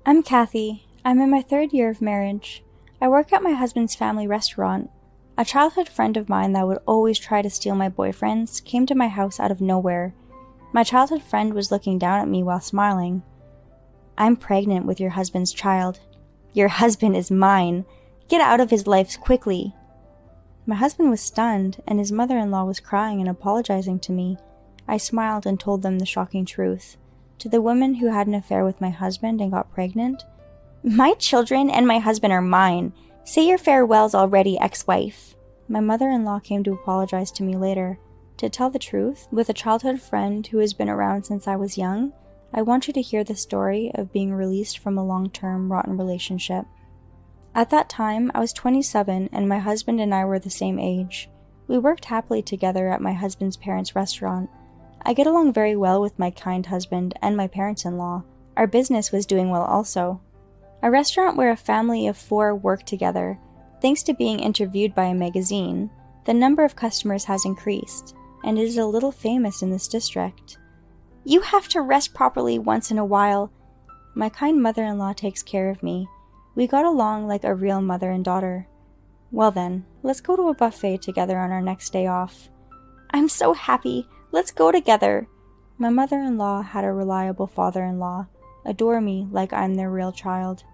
I'm Kathy. I'm in my 3rd year of marriage. I work at my husband's family restaurant. A childhood friend of mine that would always try to steal my boyfriends came to my house out of nowhere. My childhood friend was looking down at me while smiling. I'm pregnant with your husband's child. Your husband is mine. Get out of his life quickly. My husband was stunned, and his mother-in-law was crying and apologizing to me. I smiled and told them the shocking truth. To the woman who had an affair with my husband and got pregnant, "My children and my husband are mine. Say your farewells already, ex-wife." My mother-in-law came to apologize to me later. To tell the truth, with a childhood friend who has been around since I was young, I want you to hear the story of being released from a long-term rotten relationship. At that time, I was 27 and my husband and I were the same age. We worked happily together at my husband's parents' restaurant. I get along very well with my kind husband and my parents-in-law. Our business was doing well also. A restaurant where a family of 4 work together. Thanks to being interviewed by a magazine, the number of customers has increased, and it is a little famous in this district. You have to rest properly once in a while. My kind mother-in-law takes care of me. We got along like a real mother and daughter. Well then, let's go to a buffet together on our next day off. I'm so happy. Let's go together. My mother-in-law had a reliable father-in-law. Adore me like I'm their real child.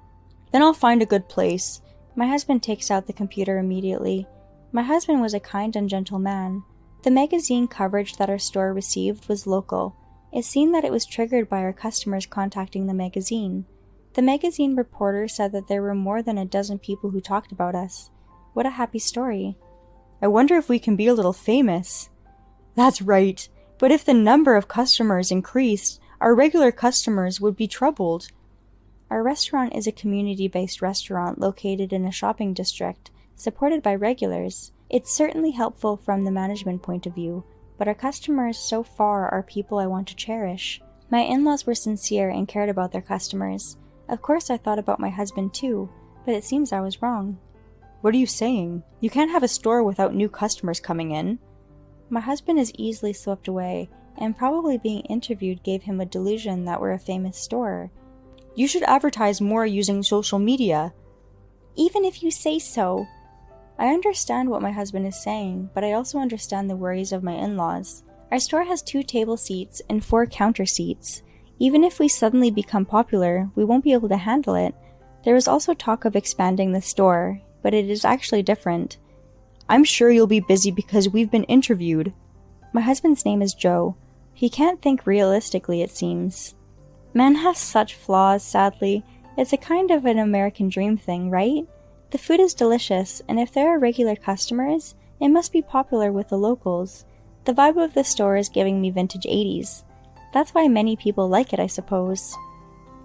Then I'll find a good place. My husband takes out the computer immediately. My husband was a kind and gentle man. The magazine coverage that our store received was local. It seemed that it was triggered by our customers contacting the magazine. The magazine reporter said that there were more than a dozen people who talked about us. What a happy story. I wonder if we can be a little famous. That's right, but if the number of customers increased, our regular customers would be troubled. Our restaurant is a community-based restaurant located in a shopping district, supported by regulars. It's certainly helpful from the management point of view, but our customers so far are people I want to cherish. My in-laws were sincere and cared about their customers. Of course I thought about my husband too, but it seems I was wrong. What are you saying? You can't have a store without new customers coming in. My husband is easily swept away, and probably being interviewed gave him a delusion that we're a famous store. You should advertise more using social media. Even if you say so. I understand what my husband is saying, but I also understand the worries of my in-laws. Our store has 2 table seats and 4 counter seats. Even if we suddenly become popular, we won't be able to handle it. There is also talk of expanding the store, but it is actually different. I'm sure you'll be busy because we've been interviewed. My husband's name is Joe. He can't think realistically, it seems. Men have such flaws, sadly. It's a kind of an American dream thing, right? The food is delicious, and if there are regular customers, it must be popular with the locals. The vibe of the store is giving me vintage 80s. That's why many people like it, I suppose.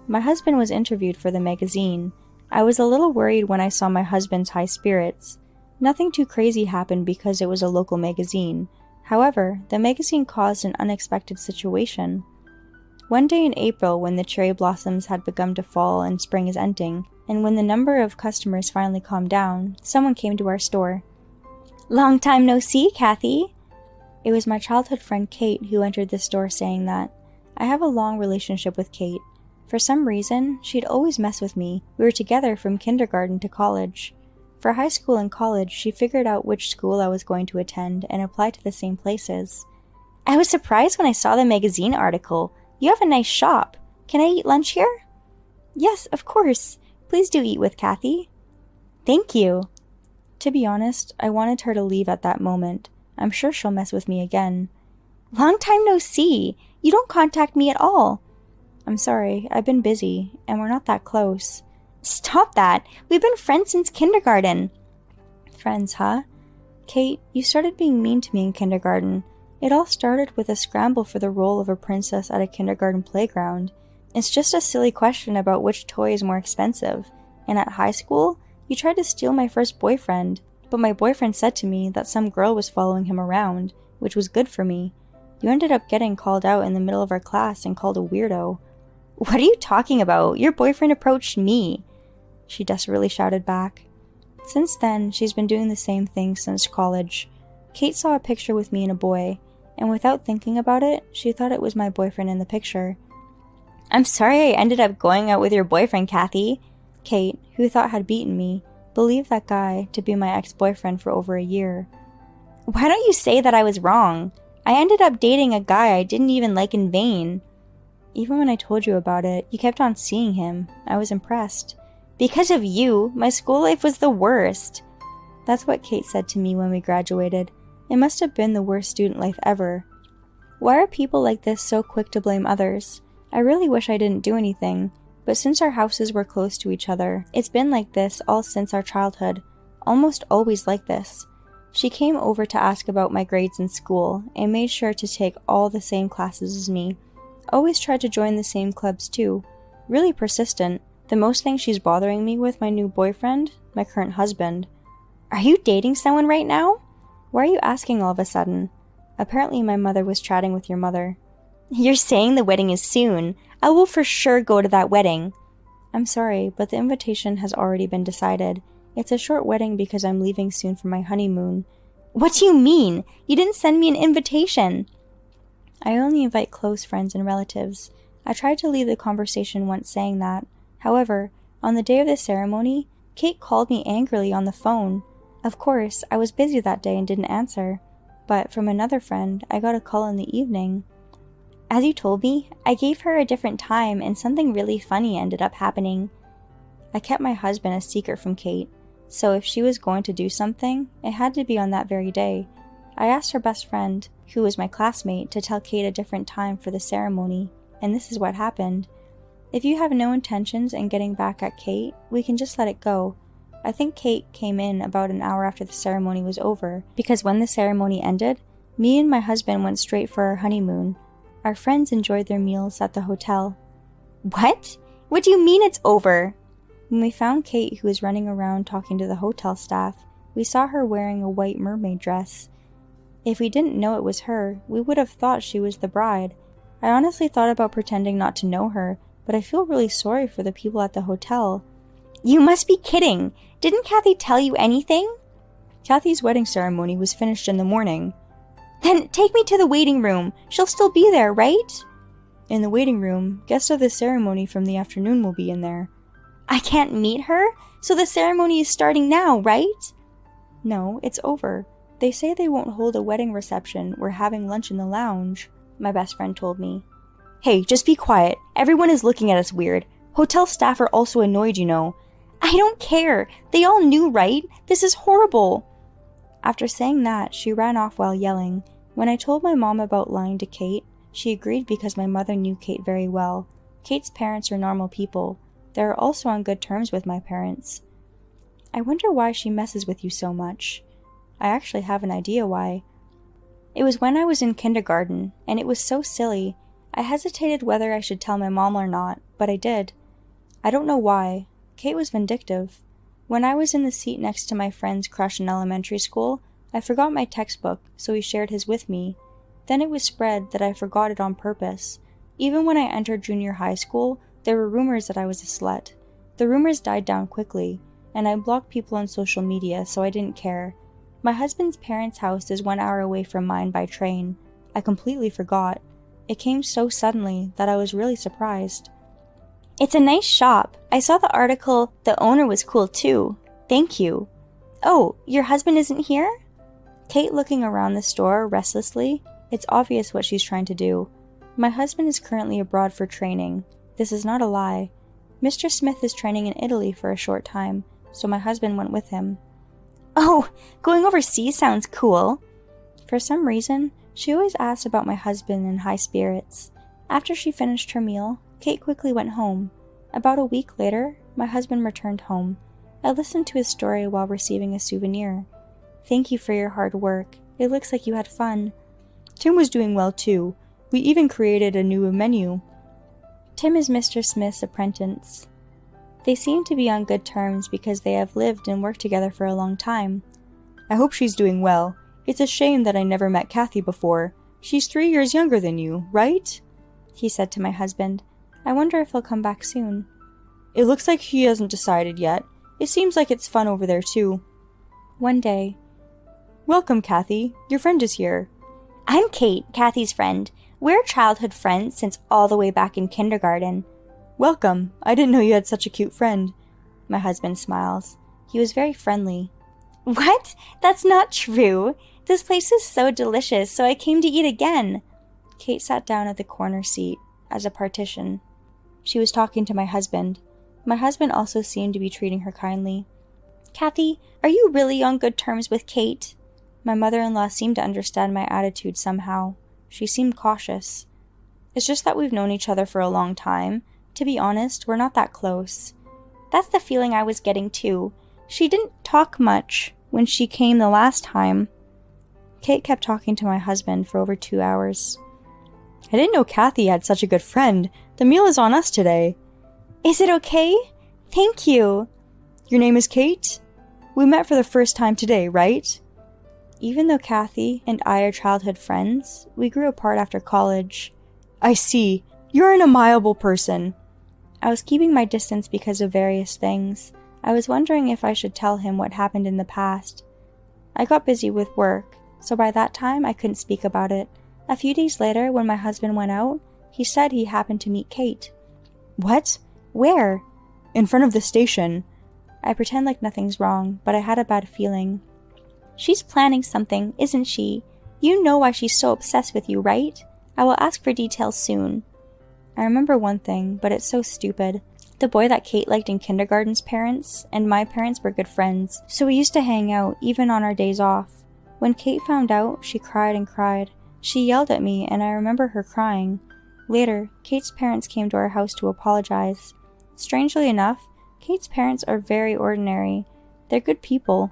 My husband was interviewed for the magazine. I was a little worried when I saw my husband's high spirits. Nothing too crazy happened because it was a local magazine. However, the magazine caused an unexpected situation. One day in April, when the cherry blossoms had begun to fall and spring is ending, and when the number of customers finally calmed down, someone came to our store. Long time no see, Kathy. It was my childhood friend Kate who entered the store saying that. I have a long relationship with Kate. For some reason, she'd always mess with me. We were together from kindergarten to college. For high school and college, she figured out which school I was going to attend and applied to the same places. I was surprised when I saw the magazine article. You have a nice shop. Can I eat lunch here? Yes, of course. Please do eat with Kathy. Thank you. To be honest, I wanted her to leave at that moment. I'm sure she'll mess with me again. Long time no see. You don't contact me at all. I'm sorry, I've been busy, and we're not that close. Stop that! We've been friends since kindergarten. Friends, huh? Kate, you started being mean to me in kindergarten. It all started with a scramble for the role of a princess at a kindergarten playground. It's just a silly question about which toy is more expensive. And at high school, you tried to steal my first boyfriend. But my boyfriend said to me that some girl was following him around, which was good for me. You ended up getting called out in the middle of our class and called a weirdo. What are you talking about? Your boyfriend approached me, she desperately shouted back. Since then, she's been doing the same thing since college. Kate saw a picture with me and a boy, and without thinking about it, she thought it was my boyfriend in the picture. I'm sorry I ended up going out with your boyfriend, Kathy. Kate, who thought had beaten me, believed that guy to be my ex-boyfriend for over a year. Why don't you say that I was wrong? I ended up dating a guy I didn't even like in vain. Even when I told you about it, you kept on seeing him. I was impressed. Because of you, my school life was the worst. That's what Kate said to me when we graduated. It must have been the worst student life ever. Why are people like this so quick to blame others? I really wish I didn't do anything, but since our houses were close to each other, it's been like this all since our childhood. Almost always like this. She came over to ask about my grades in school and made sure to take all the same classes as me. Always tried to join the same clubs too. Really persistent. The most thing she's bothering me with my new boyfriend, my current husband. Are you dating someone right now? Why are you asking all of a sudden? Apparently my mother was chatting with your mother. You're saying the wedding is soon. I will for sure go to that wedding. I'm sorry, but the invitation has already been decided. It's a short wedding because I'm leaving soon for my honeymoon. What do you mean? You didn't send me an invitation. I only invite close friends and relatives. I tried to leave the conversation once saying that. However, on the day of the ceremony, Kate called me angrily on the phone. Of course, I was busy that day and didn't answer. But from another friend, I got a call in the evening. As you told me, I gave her a different time and something really funny ended up happening. I kept my husband a secret from Kate, so if she was going to do something, it had to be on that very day. I asked her best friend, who was my classmate, to tell Kate a different time for the ceremony, and this is what happened. If you have no intentions in getting back at Kate, we can just let it go. I think Kate came in about an hour after the ceremony was over, because when the ceremony ended, me and my husband went straight for our honeymoon. Our friends enjoyed their meals at the hotel. What? What do you mean it's over? When we found Kate, who was running around talking to the hotel staff, we saw her wearing a white mermaid dress. If we didn't know it was her, we would have thought she was the bride. I honestly thought about pretending not to know her, but I feel really sorry for the people at the hotel. You must be kidding! Didn't Kathy tell you anything? Kathy's wedding ceremony was finished in the morning. Then take me to the waiting room. She'll still be there, right? In the waiting room, guests of the ceremony from the afternoon will be in there. I can't meet her? So the ceremony is starting now, right? No, it's over. They say they won't hold a wedding reception. We're having lunch in the lounge, my best friend told me. Hey, just be quiet. Everyone is looking at us weird. Hotel staff are also annoyed, you know. I don't care. They all knew, right? This is horrible. After saying that, she ran off while yelling. When I told my mom about lying to Kate, she agreed because my mother knew Kate very well. Kate's parents are normal people. They are also on good terms with my parents. I wonder why she messes with you so much. I actually have an idea why. It was when I was in kindergarten, and it was so silly. I hesitated whether I should tell my mom or not, but I did. I don't know why. Kate was vindictive. When I was in the seat next to my friend's crush in elementary school, I forgot my textbook, so he shared his with me. Then it was spread that I forgot it on purpose. Even when I entered junior high school, there were rumors that I was a slut. The rumors died down quickly, and I blocked people on social media, so I didn't care. My husband's parents' house is 1 hour away from mine by train. I completely forgot. It came so suddenly that I was really surprised. It's a nice shop. I saw the article. The owner was cool too. Thank you. Oh, your husband isn't here? Kate looking around the store restlessly. It's obvious what she's trying to do. My husband is currently abroad for training. This is not a lie. Mr. Smith is training in Italy for a short time, so my husband went with him. Oh, going overseas sounds cool. For some reason, she always asked about my husband in high spirits. After she finished her meal, Kate quickly went home. About a week later, my husband returned home. I listened to his story while receiving a souvenir. Thank you for your hard work. It looks like you had fun. Tim was doing well too. We even created a new menu. Tim is Mr. Smith's apprentice. They seem to be on good terms because they have lived and worked together for a long time. I hope she's doing well. It's a shame that I never met Kathy before. She's 3 years younger than you, right? He said to my husband. I wonder if he'll come back soon. It looks like he hasn't decided yet. It seems like it's fun over there too. One day. Welcome, Kathy. Your friend is here. I'm Kate, Kathy's friend. We're childhood friends since all the way back in kindergarten. Welcome. I didn't know you had such a cute friend. My husband smiles. He was very friendly. What? That's not true. This place is so delicious, so I came to eat again. Kate sat down at the corner seat, as a partition. She was talking to my husband. My husband also seemed to be treating her kindly. Kathy, are you really on good terms with Kate? My mother-in-law seemed to understand my attitude somehow. She seemed cautious. It's just that we've known each other for a long time. To be honest, we're not that close. That's the feeling I was getting too. She didn't talk much when she came the last time. Kate kept talking to my husband for over 2 hours. I didn't know Kathy had such a good friend. The meal is on us today. Is it okay? Thank you. Your name is Kate? We met for the first time today, right? Even though Kathy and I are childhood friends, we grew apart after college. I see. You're an amiable person. I was keeping my distance because of various things. I was wondering if I should tell him what happened in the past. I got busy with work, so by that time I couldn't speak about it. A few days later, when my husband went out, he said he happened to meet Kate. What? Where? In front of the station. I pretend like nothing's wrong, but I had a bad feeling. She's planning something, isn't she? You know why she's so obsessed with you, right? I will ask for details soon. I remember one thing, but it's so stupid. The boy that Kate liked in kindergarten's parents and my parents were good friends, so we used to hang out even on our days off. When Kate found out, she cried and cried. She yelled at me, and I remember her crying. Later, Kate's parents came to our house to apologize. Strangely enough, Kate's parents are very ordinary. They're good people.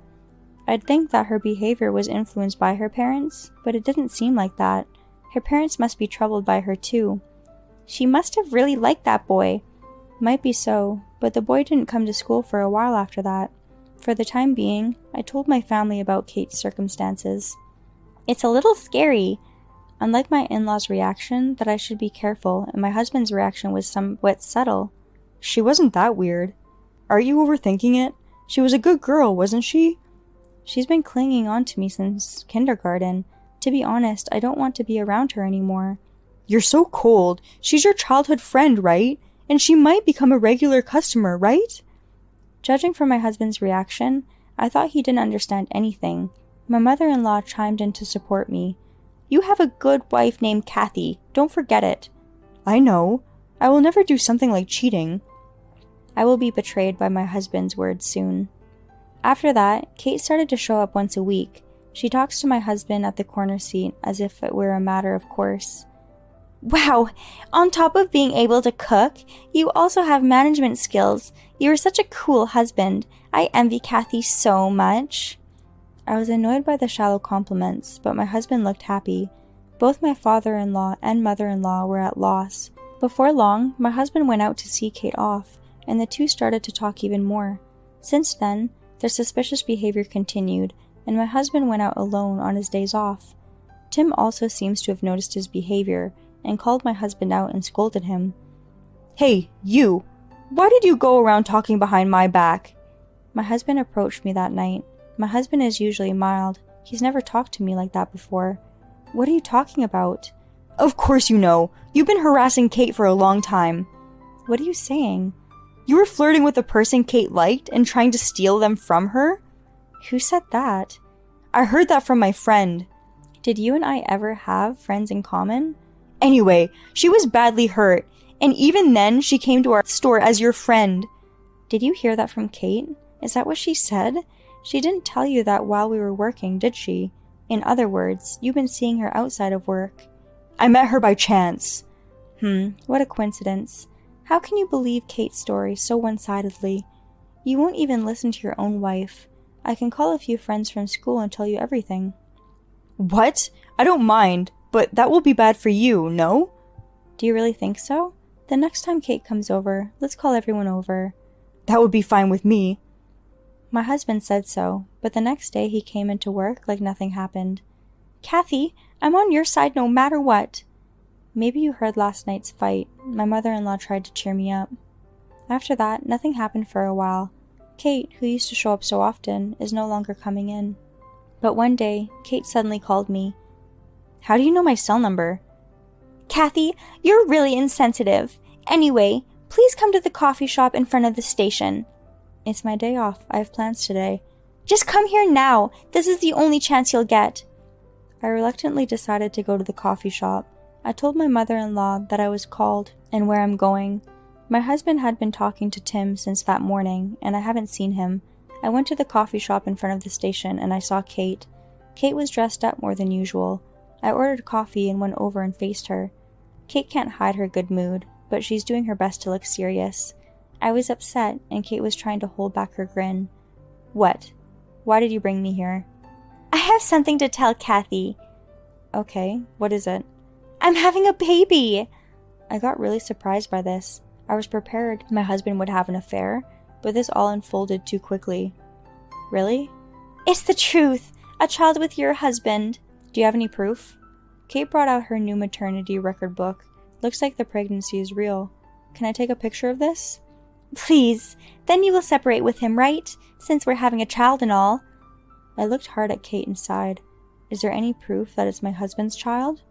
I'd think that her behavior was influenced by her parents, but it didn't seem like that. Her parents must be troubled by her too. She must have really liked that boy. Might be so, but the boy didn't come to school for a while after that. For the time being, I told my family about Kate's circumstances. It's a little scary. Unlike my in-laws' reaction that I should be careful, and my husband's reaction was somewhat subtle. She wasn't that weird. Are you overthinking it? She was a good girl, wasn't she? She's been clinging on to me since kindergarten. To be honest, I don't want to be around her anymore. You're so cold. She's your childhood friend, right? And she might become a regular customer, right? Judging from my husband's reaction, I thought he didn't understand anything. My mother-in-law chimed in to support me. You have a good wife named Kathy. Don't forget it. I know. I will never do something like cheating. I will be betrayed by my husband's words soon. After that, Kate started to show up once a week. She talks to my husband at the corner seat as if it were a matter of course. Wow! On top of being able to cook, you also have management skills. You are such a cool husband. I envy Kathy so much. I was annoyed by the shallow compliments, but my husband looked happy. Both my father-in-law and mother-in-law were at loss. Before long, my husband went out to see Kate off, and the two started to talk even more. Since then, their suspicious behavior continued, and my husband went out alone on his days off. Tim also seems to have noticed his behavior, and called my husband out and scolded him. Hey, you! Why did you go around talking behind my back? My husband approached me that night. My husband is usually mild. He's never talked to me like that before. What are you talking about? Of course you know. You've been harassing Kate for a long time. What are you saying? You were flirting with the person Kate liked and trying to steal them from her? Who said that? I heard that from my friend. Did you and I ever have friends in common? Anyway, she was badly hurt, and even then she came to our store as your friend. Did you hear that from Kate? Is that what she said? She didn't tell you that while we were working, did she? In other words, you've been seeing her outside of work. I met her by chance. What a coincidence. How can you believe Kate's story so one-sidedly? You won't even listen to your own wife. I can call a few friends from school and tell you everything. What? I don't mind, but that will be bad for you, no? Do you really think so? The next time Kate comes over, let's call everyone over. That would be fine with me. My husband said so, but the next day he came into work like nothing happened. Kathy, I'm on your side no matter what. Maybe you heard last night's fight. My mother-in-law tried to cheer me up. After that, nothing happened for a while. Kate, who used to show up so often, is no longer coming in. But one day, Kate suddenly called me. How do you know my cell number? Kathy, you're really insensitive. Anyway, please come to the coffee shop in front of the station. It's my day off. I have plans today. Just come here now. This is the only chance you'll get. I reluctantly decided to go to the coffee shop. I told my mother-in-law that I was called and where I'm going. My husband had been talking to Tim since that morning, and I haven't seen him. I went to the coffee shop in front of the station, and I saw Kate. Kate was dressed up more than usual. I ordered coffee and went over and faced her. Kate can't hide her good mood, but she's doing her best to look serious. I was upset, and Kate was trying to hold back her grin. What? Why did you bring me here? I have something to tell Kathy. Okay, what is it? I'm having a baby! I got really surprised by this. I was prepared my husband would have an affair, but this all unfolded too quickly. Really? It's the truth. A child with your husband. Do you have any proof? Kate brought out her new maternity record book. Looks like the pregnancy is real. Can I take a picture of this? Please. Then you will separate with him, right? Since we're having a child and all. I looked hard at Kate and sighed. Is there any proof that it's my husband's child?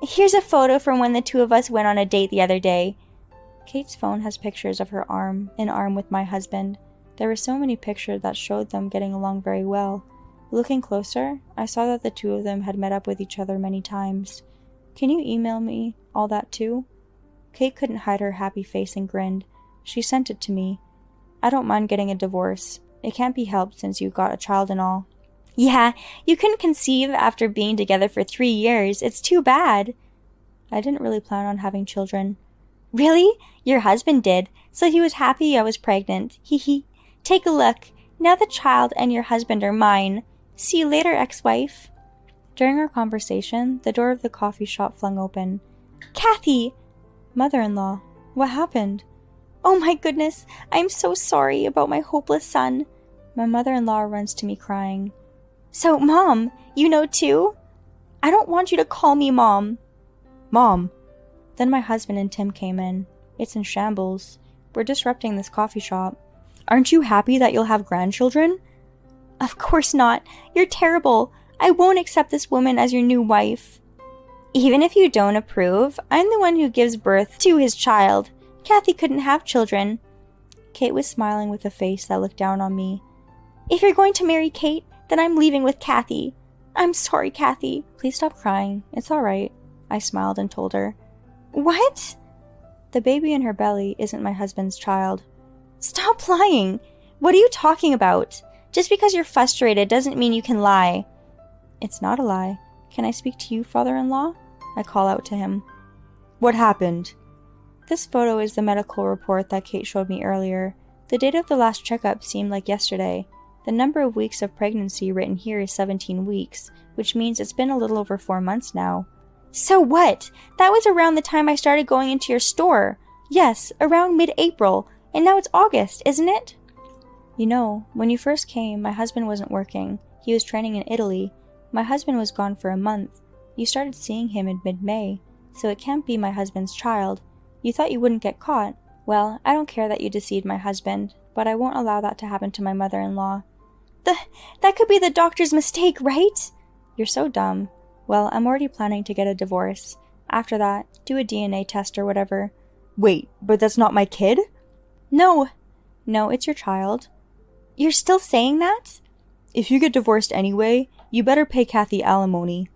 Here's a photo from when the two of us went on a date the other day. Kate's phone has pictures of her arm in arm with my husband. There were so many pictures that showed them getting along very well. Looking closer, I saw that the two of them had met up with each other many times. Can you email me all that too? Kate couldn't hide her happy face and grinned. She sent it to me. I don't mind getting a divorce. It can't be helped since you got a child and all. Yeah, you couldn't conceive after being together for 3 years. It's too bad. I didn't really plan on having children. Really? Your husband did, so he was happy I was pregnant. Hee hee. Take a look. Now the child and your husband are mine. See you later, ex-wife. During our conversation, the door of the coffee shop flung open. Kathy! Mother-in-law, what happened? Oh my goodness, I'm so sorry about my hopeless son. My mother-in-law runs to me crying. So, Mom, you know too? I don't want you to call me Mom. Mom. Then my husband and Tim came in. It's in shambles. We're disrupting this coffee shop. Aren't you happy that you'll have grandchildren? Of course not. You're terrible. I won't accept this woman as your new wife. Even if you don't approve, I'm the one who gives birth to his child. Kathy couldn't have children. Kate was smiling with a face that looked down on me. If you're going to marry Kate, then I'm leaving with Kathy. I'm sorry, Kathy. Please stop crying. It's all right. I smiled and told her. What? The baby in her belly isn't my husband's child. Stop lying. What are you talking about? Just because you're frustrated doesn't mean you can lie. It's not a lie. Can I speak to you, father-in-law? I call out to him. What happened? This photo is the medical report that Kate showed me earlier. The date of the last checkup seemed like yesterday. The number of weeks of pregnancy written here is 17 weeks, which means it's been a little over 4 months now. So what? That was around the time I started going into your store. Yes, around mid-April, and now it's August, isn't it? You know, when you first came, my husband wasn't working. He was training in Italy. My husband was gone for a month. You started seeing him in mid-May, so it can't be my husband's child. You thought you wouldn't get caught. Well, I don't care that you deceived my husband, but I won't allow that to happen to my mother-in-law. That could be the doctor's mistake, right? You're so dumb. Well, I'm already planning to get a divorce. After that, do a DNA test or whatever. Wait, but that's not my kid? No. No, it's your child. You're still saying that? If you get divorced anyway, you better pay Kathy alimony.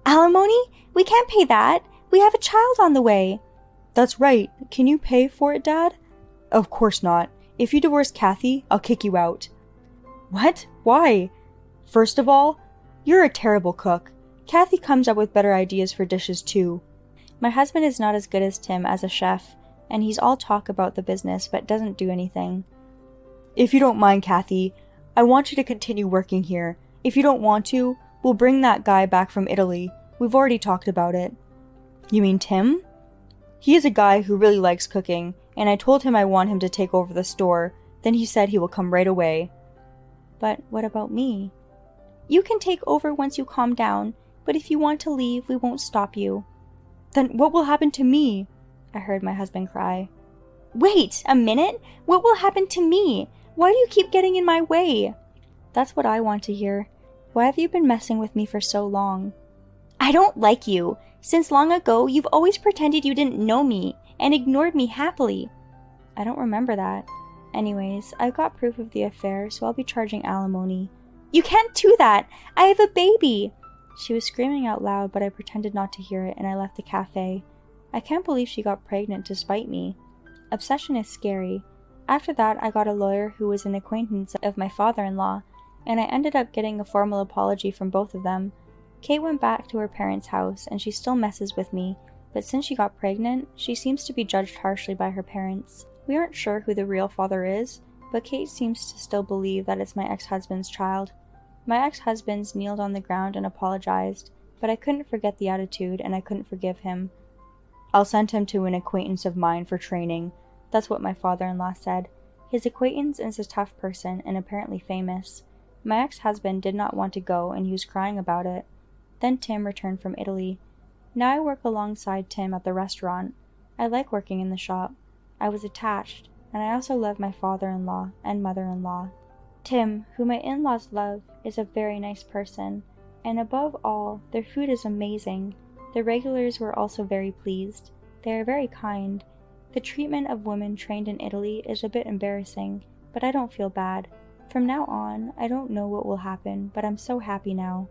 Alimony? We can't pay that. We have a child on the way. That's right. Can you pay for it, Dad? Of course not. If you divorce Kathy, I'll kick you out. What? Why? First of all, you're a terrible cook. Kathy comes up with better ideas for dishes too. My husband is not as good as Tim as a chef, and he's all talk about the business but doesn't do anything. If you don't mind, Kathy, I want you to continue working here. If you don't want to, we'll bring that guy back from Italy. We've already talked about it. You mean Tim? He is a guy who really likes cooking, and I told him I want him to take over the store. Then he said he will come right away. But what about me? You can take over once you calm down, but if you want to leave, we won't stop you. Then what will happen to me? I heard my husband cry. Wait a minute! What will happen to me? Why do you keep getting in my way? That's what I want to hear. Why have you been messing with me for so long? I don't like you. Since long ago, you've always pretended you didn't know me and ignored me happily. I don't remember that. Anyways, I've got proof of the affair, so I'll be charging alimony. You can't do that! I have a baby! She was screaming out loud, but I pretended not to hear it and I left the cafe. I can't believe she got pregnant to spite me. Obsession is scary. After that, I got a lawyer who was an acquaintance of my father-in-law, and I ended up getting a formal apology from both of them. Kate went back to her parents' house, and she still messes with me, but since she got pregnant, she seems to be judged harshly by her parents. We aren't sure who the real father is, but Kate seems to still believe that it's my ex-husband's child. My ex-husband kneeled on the ground and apologized, but I couldn't forget the attitude, and I couldn't forgive him. I'll send him to an acquaintance of mine for training. That's what my father-in-law said. His acquaintance is a tough person and apparently famous. My ex-husband did not want to go, and he was crying about it. Then Tim returned from Italy. Now I work alongside Tim at the restaurant. I like working in the shop. I was attached, and I also love my father-in-law and mother-in-law. Tim, who my in-laws love, is a very nice person, and above all, their food is amazing. The regulars were also very pleased. They are very kind. The treatment of women trained in Italy is a bit embarrassing, but I don't feel bad. From now on, I don't know what will happen, but I'm so happy now.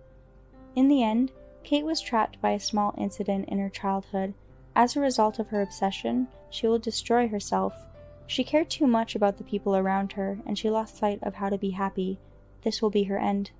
In the end, Kate was trapped by a small incident in her childhood. As a result of her obsession, she will destroy herself. She cared too much about the people around her, and she lost sight of how to be happy. This will be her end.